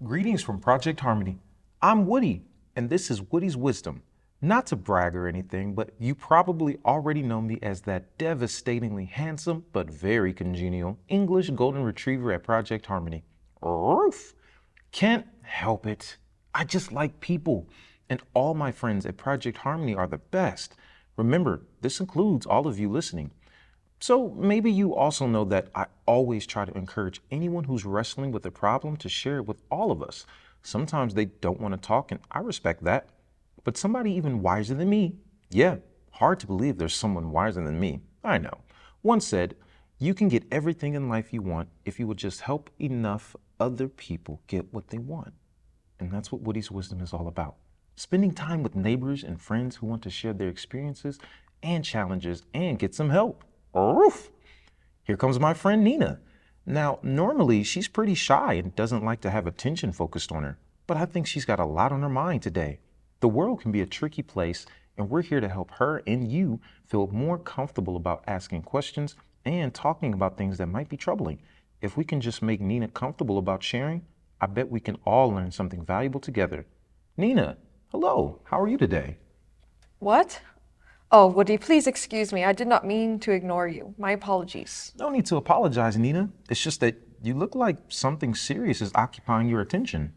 Greetings from Project Harmony. I'm Woody, and this is Woody's Wisdom. Not to brag or anything, but you probably already know me as that devastatingly handsome but very congenial English golden retriever at Project Harmony. Roof! Can't help it. I just like people, and all my friends at Project Harmony are the best. Remember, this includes all of you listening. So maybe you also know that I always try to encourage anyone who's wrestling with a problem to share it with all of us. Sometimes they don't want to talk, and I respect that. But somebody even wiser than me, yeah, hard to believe there's someone wiser than me, I know, once said, you can get everything in life you want if you would just help enough other people get what they want. And that's what Woody's Wisdom is all about. Spending time with neighbors and friends who want to share their experiences and challenges and get some help. Oof. Here comes my friend Nina. Now, normally she's pretty shy and doesn't like to have attention focused on her, but I think she's got a lot on her mind today. The world can be a tricky place, and we're here to help her and you feel more comfortable about asking questions and talking about things that might be troubling. If we can just make Nina comfortable about sharing, I bet we can all learn something valuable together. Nina, hello, how are you today? What? Oh, Woody, please excuse me. I did not mean to ignore you. My apologies. No need to apologize, Nina. It's just that you look like something serious is occupying your attention.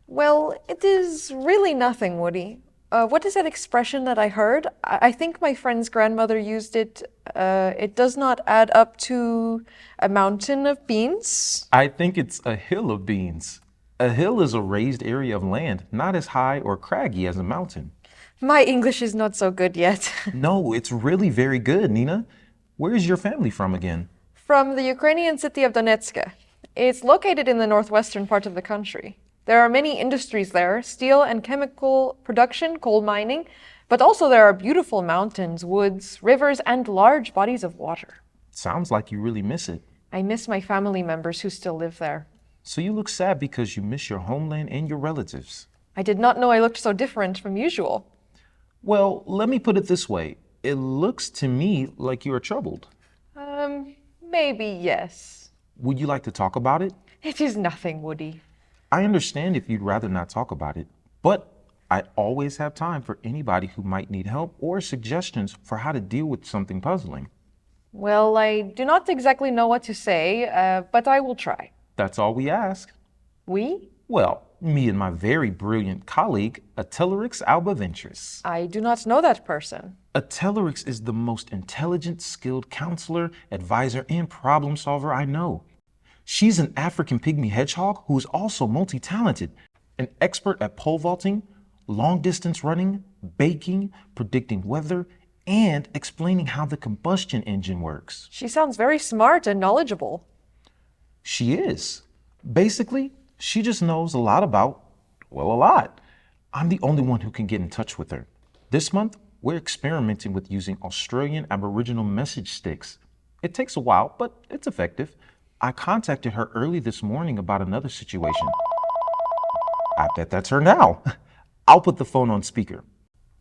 Well, it is really nothing, Woody. What is that expression that I heard? I think my friend's grandmother used it. It does not add up to a mountain of beans. I think it's a hill of beans. A hill is a raised area of land, not as high or craggy as a mountain. My English is not so good yet. No, it's really very good, Nina. Where is your family from again? From the Ukrainian city of Donetsk. It's located in the northwestern part of the country. There are many industries there, steel and chemical production, coal mining, but also there are beautiful mountains, woods, rivers, and large bodies of water. Sounds like you really miss it. I miss my family members who still live there. So you look sad because you miss your homeland and your relatives. I did not know I looked so different from usual. Well, let me put it this way. It looks to me like you are troubled. Maybe yes. Would you like to talk about it? It is nothing, Woody. I understand if you'd rather not talk about it, but I always have time for anybody who might need help or suggestions for how to deal with something puzzling. Well, I do not exactly know what to say, but I will try. That's all we ask. We? Well, me and my very brilliant colleague, R.E.S.P.E.C.T. I do not know that person. R.E.S.P.E.C.T is the most intelligent, skilled counselor, advisor, and problem solver I know. She's an African pygmy hedgehog who is also multi-talented, an expert at pole vaulting, long-distance running, baking, predicting weather, and explaining how the combustion engine works. She sounds very smart and knowledgeable. She is. Basically, she just knows a lot about, well, a lot. I'm the only one who can get in touch with her. This month, we're experimenting with using Australian Aboriginal message sticks. It takes a while, but it's effective. I contacted her early this morning about another situation. I bet that's her now. I'll put the phone on speaker.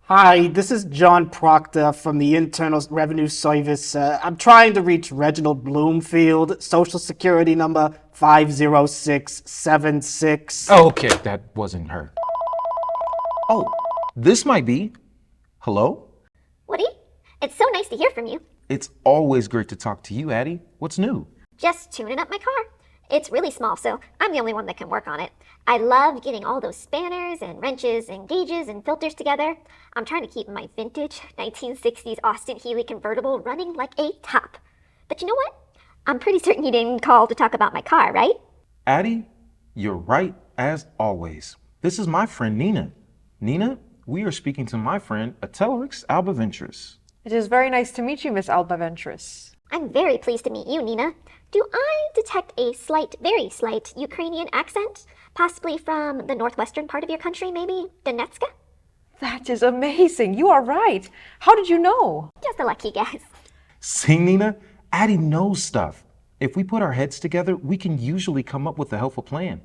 Hi, this is John Proctor from the Internal Revenue Service. I'm trying to reach Reginald Bloomfield, Social Security number 50676. Okay, that wasn't her. Oh, this might be. Hello? Woody, it's so nice to hear from you. It's always great to talk to you, Addie. What's new? Just tuning up my car. It's really small, so I'm the only one that can work on it. I love getting all those spanners and wrenches and gauges and filters together. I'm trying to keep my vintage 1960s Austin Healey convertible running like a top. But you know what? I'm pretty certain you didn't call to talk about my car, right? Addie, you're right as always. This is my friend Nina. Nina, we are speaking to my friend R.E.S.P.E.C.T. It is very nice to meet you, Miss Albaventris. I'm very pleased to meet you, Nina. Do I detect a slight, very slight Ukrainian accent? Possibly from the northwestern part of your country, maybe Donetsk? That is amazing. You are right. How did you know? Just a lucky guess. See, Nina? Addie knows stuff. If we put our heads together, we can usually come up with a helpful plan.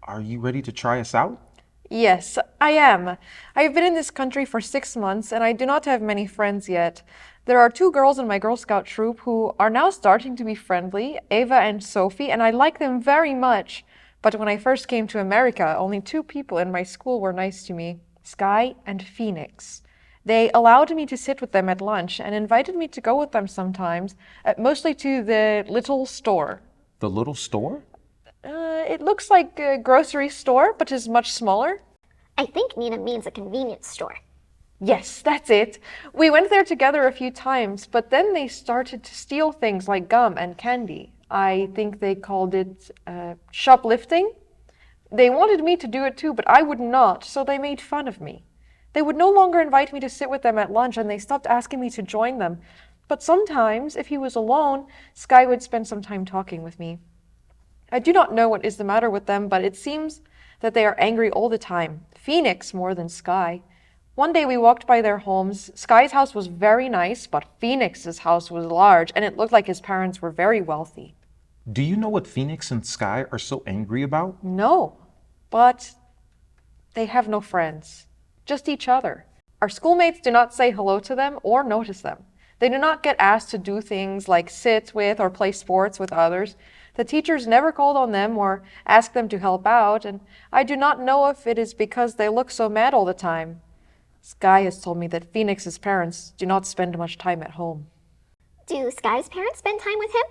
Are you ready to try us out? Yes, I am. I have been in this country for 6 months and I do not have many friends yet. There are 2 girls in my Girl Scout troop who are now starting to be friendly, Ava and Sophie, and I like them very much. But when I first came to America, only 2 people in my school were nice to me, Sky and Phoenix. They allowed me to sit with them at lunch and invited me to go with them sometimes, mostly to the little store. The little store? It looks like a grocery store, but is much smaller. I think Nina means a convenience store. Yes, that's it. We went there together a few times, but then they started to steal things like gum and candy. I think they called it shoplifting. They wanted me to do it too, but I would not, so they made fun of me. They would no longer invite me to sit with them at lunch, and they stopped asking me to join them. But sometimes, if he was alone, Sky would spend some time talking with me. I do not know what is the matter with them, but it seems that they are angry all the time. Phoenix more than Sky. One day we walked by their homes. Sky's house was very nice, but Phoenix's house was large, and it looked like his parents were very wealthy. Do you know what Phoenix and Sky are so angry about? No, but they have no friends, just each other. Our schoolmates do not say hello to them or notice them. They do not get asked to do things like sit with or play sports with others. The teachers never called on them or asked them to help out, and I do not know if it is because they look so mad all the time. Sky has told me that Phoenix's parents do not spend much time at home. Do Sky's parents spend time with him?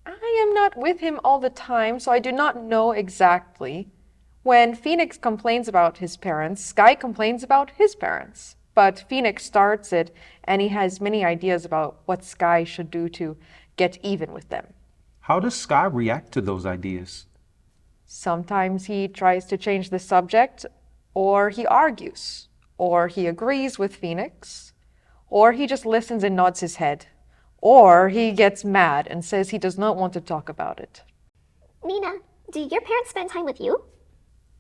I am not with him all the time, so I do not know exactly. When Phoenix complains about his parents, Sky complains about his parents. But Phoenix starts it, and he has many ideas about what Sky should do to get even with them. How does Sky react to those ideas? Sometimes he tries to change the subject, or he argues, or he agrees with Phoenix, or he just listens and nods his head, or he gets mad and says he does not want to talk about it. Nina, do your parents spend time with you?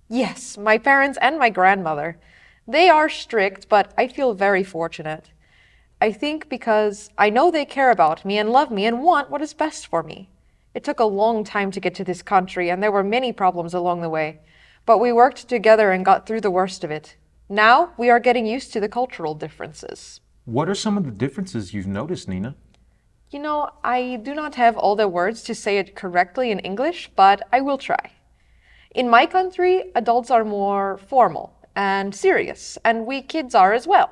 Yes, my parents and my grandmother. They are strict, but I feel very fortunate. I think because I know they care about me and love me and want what is best for me. It took a long time to get to this country, and there were many problems along the way. But we worked together and got through the worst of it. Now we are getting used to the cultural differences. What are some of the differences you've noticed, Nina? You know, I do not have all the words to say it correctly in English, but I will try. In my country, adults are more formal and serious, and we kids are as well.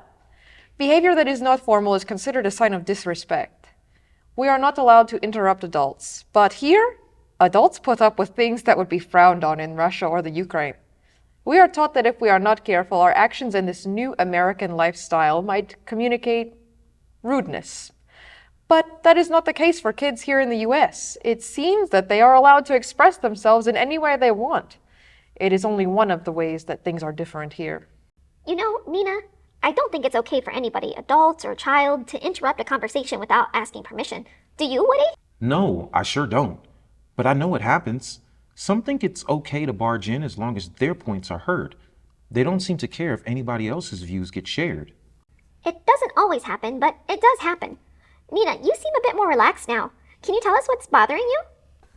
Behavior that is not formal is considered a sign of disrespect. We are not allowed to interrupt adults, but here, adults put up with things that would be frowned on in Russia or the Ukraine. We are taught that if we are not careful, our actions in this new American lifestyle might communicate rudeness. But that is not the case for kids here in the US. It seems that they are allowed to express themselves in any way they want. It is only one of the ways that things are different here. You know, Nina, I don't think it's okay for anybody, adult or child, to interrupt a conversation without asking permission. Do you, Woody? No, I sure don't. But I know it happens. Some think it's okay to barge in as long as their points are heard. They don't seem to care if anybody else's views get shared. It doesn't always happen, but it does happen. Nina, you seem a bit more relaxed now. Can you tell us what's bothering you?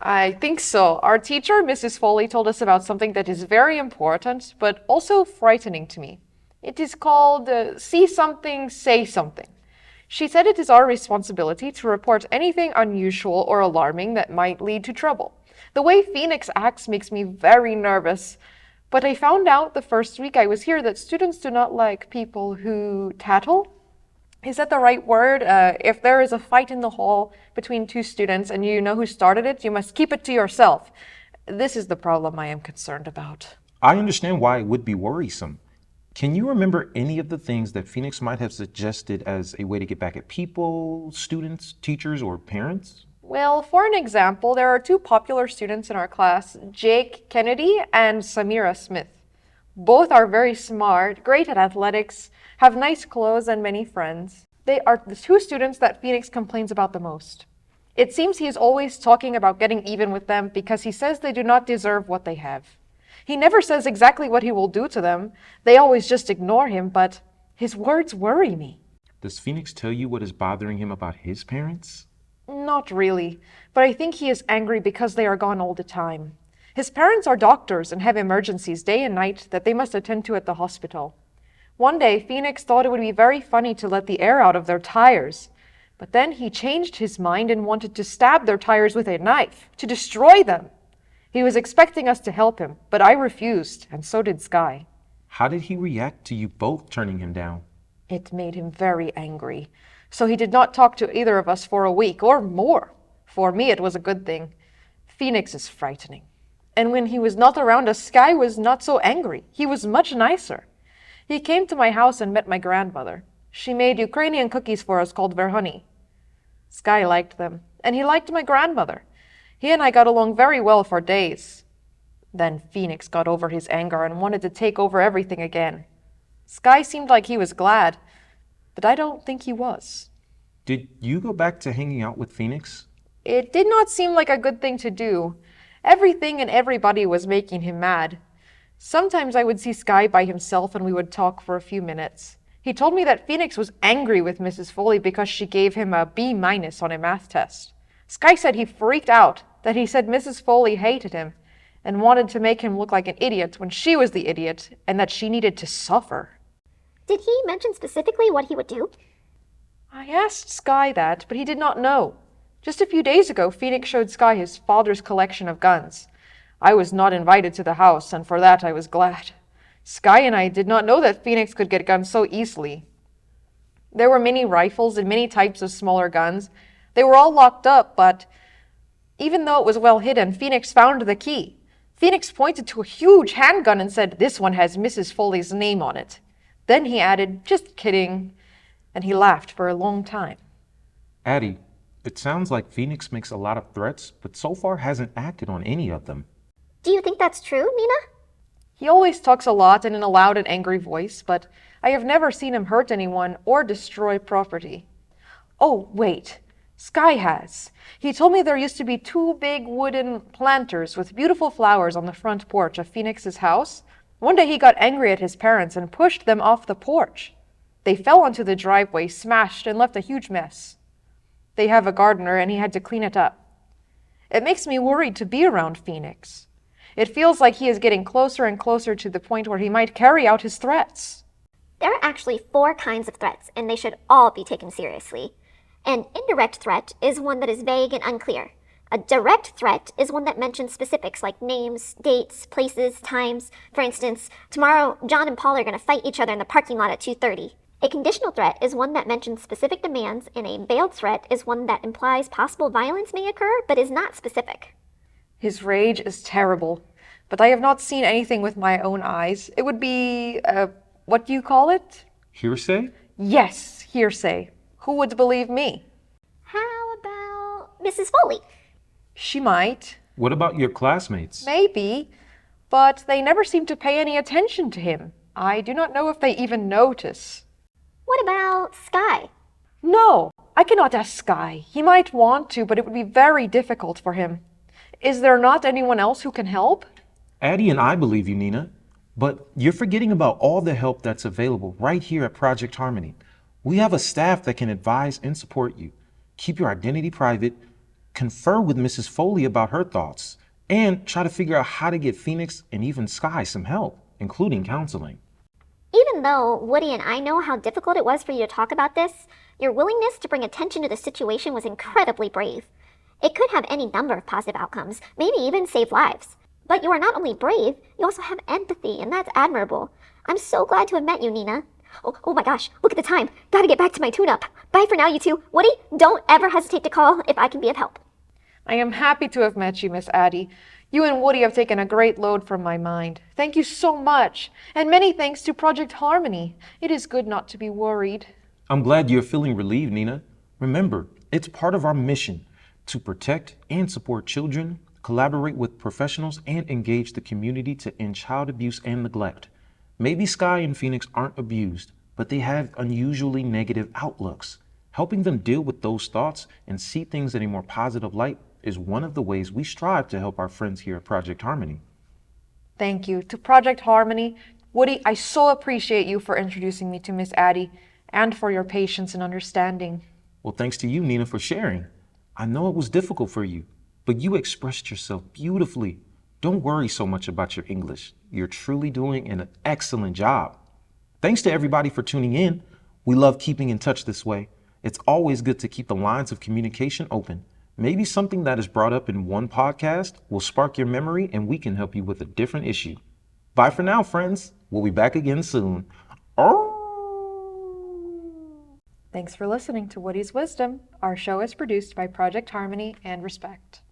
I think so. Our teacher, Mrs. Foley, told us about something that is very important, but also frightening to me. It is called see something, say something. She said it is our responsibility to report anything unusual or alarming that might lead to trouble. The way Phoenix acts makes me very nervous. But I found out the first week I was here that students do not like people who tattle. Is that the right word? If there is a fight in the hall between 2 students and you know who started it, you must keep it to yourself. This is the problem I am concerned about. I understand why it would be worrisome. Can you remember any of the things that Phoenix might have suggested as a way to get back at people, students, teachers, or parents? Well, for an example, there are 2 popular students in our class, Jake Kennedy and Samira Smith. Both are very smart, great at athletics, have nice clothes and many friends. They are the 2 students that Phoenix complains about the most. It seems he is always talking about getting even with them because he says they do not deserve what they have. He never says exactly what he will do to them. They always just ignore him, but his words worry me. Does Phoenix tell you what is bothering him about his parents? Not really, but I think he is angry because they are gone all the time. His parents are doctors and have emergencies day and night that they must attend to at the hospital. One day, Phoenix thought it would be very funny to let the air out of their tires. But then he changed his mind and wanted to stab their tires with a knife, to destroy them. He was expecting us to help him, but I refused, and so did Sky. How did he react to you both turning him down? It made him very angry, so he did not talk to either of us for a week or more. For me, it was a good thing. Phoenix is frightening. And when he was not around us, Sky was not so angry. He was much nicer. He came to my house and met my grandmother. She made Ukrainian cookies for us called verhoney. Sky liked them, and he liked my grandmother. He and I got along very well for days. Then Phoenix got over his anger and wanted to take over everything again. Sky seemed like he was glad, but I don't think he was. Did you go back to hanging out with Phoenix? It did not seem like a good thing to do. Everything and everybody was making him mad. Sometimes I would see Sky by himself and we would talk for a few minutes. He told me that Phoenix was angry with Mrs. Foley because she gave him a B- on a math test. Sky said he freaked out, that he said Mrs. Foley hated him and wanted to make him look like an idiot when she was the idiot, and that she needed to suffer. Did he mention specifically what he would do? I asked Sky that, but he did not know. Just a few days ago, Phoenix showed Sky his father's collection of guns. I was not invited to the house, and for that I was glad. Sky and I did not know that Phoenix could get guns so easily. There were many rifles and many types of smaller guns. They were all locked up, but even though it was well hidden, Phoenix found the key. Phoenix pointed to a huge handgun and said, "This one has Mrs. Foley's name on it." Then he added, "Just kidding," and he laughed for a long time. Addie, it sounds like Phoenix makes a lot of threats, but so far hasn't acted on any of them. Do you think that's true, Nina? He always talks a lot and in a loud and angry voice, but I have never seen him hurt anyone or destroy property. Oh, wait. Sky has. He told me there used to be 2 big wooden planters with beautiful flowers on the front porch of Phoenix's house. One day he got angry at his parents and pushed them off the porch. They fell onto the driveway, smashed, and left a huge mess. They have a gardener, and he had to clean it up. It makes me worried to be around Phoenix. It feels like he is getting closer and closer to the point where he might carry out his threats. There are actually 4 kinds of threats, and they should all be taken seriously. An indirect threat is one that is vague and unclear. A direct threat is one that mentions specifics like names, dates, places, times. For instance, tomorrow John and Paul are going to fight each other in the parking lot at 2:30. A conditional threat is one that mentions specific demands, and a veiled threat is one that implies possible violence may occur but is not specific. His rage is terrible, but I have not seen anything with my own eyes. It would be, what do you call it? Hearsay? Yes, hearsay. Who would believe me? How about Mrs. Foley? She might. What about your classmates? Maybe, but they never seem to pay any attention to him. I do not know if they even notice. What about Sky? No, I cannot ask Sky. He might want to, but it would be very difficult for him. Is there not anyone else who can help? Addie and I believe you, Nina, but you're forgetting about all the help that's available right here at Project Harmony. We have a staff that can advise and support you. Keep your identity private, confer with Mrs. Foley about her thoughts, and try to figure out how to get Phoenix and even Sky some help, including counseling. Even though Woody and I know how difficult it was for you to talk about this, your willingness to bring attention to the situation was incredibly brave. It could have any number of positive outcomes, maybe even save lives. But you are not only brave, you also have empathy, and that's admirable. I'm so glad to have met you, Nina. Oh my gosh, look at the time. Gotta get back to my tune-up. Bye for now, you two. Woody, don't ever hesitate to call if I can be of help. I am happy to have met you, Miss Addie. You and Woody have taken a great load from my mind. Thank you so much, and many thanks to Project Harmony. It is good not to be worried. I'm glad you're feeling relieved, Nina. Remember, it's part of our mission to protect and support children, collaborate with professionals, and engage the community to end child abuse and neglect. Maybe Sky and Phoenix aren't abused, but they have unusually negative outlooks. Helping them deal with those thoughts and see things in a more positive light is one of the ways we strive to help our friends here at Project Harmony. Thank you. To Project Harmony, Woody, I so appreciate you for introducing me to Miss Addie and for your patience and understanding. Well, thanks to you, Nina, for sharing. I know it was difficult for you, but you expressed yourself beautifully. Don't worry so much about your English. You're truly doing an excellent job. Thanks to everybody for tuning in. We love keeping in touch this way. It's always good to keep the lines of communication open. Maybe something that is brought up in one podcast will spark your memory and we can help you with a different issue. Bye for now, friends. We'll be back again soon. Thanks for listening to Woody's Wisdom. Our show is produced by Project Harmony and Respect.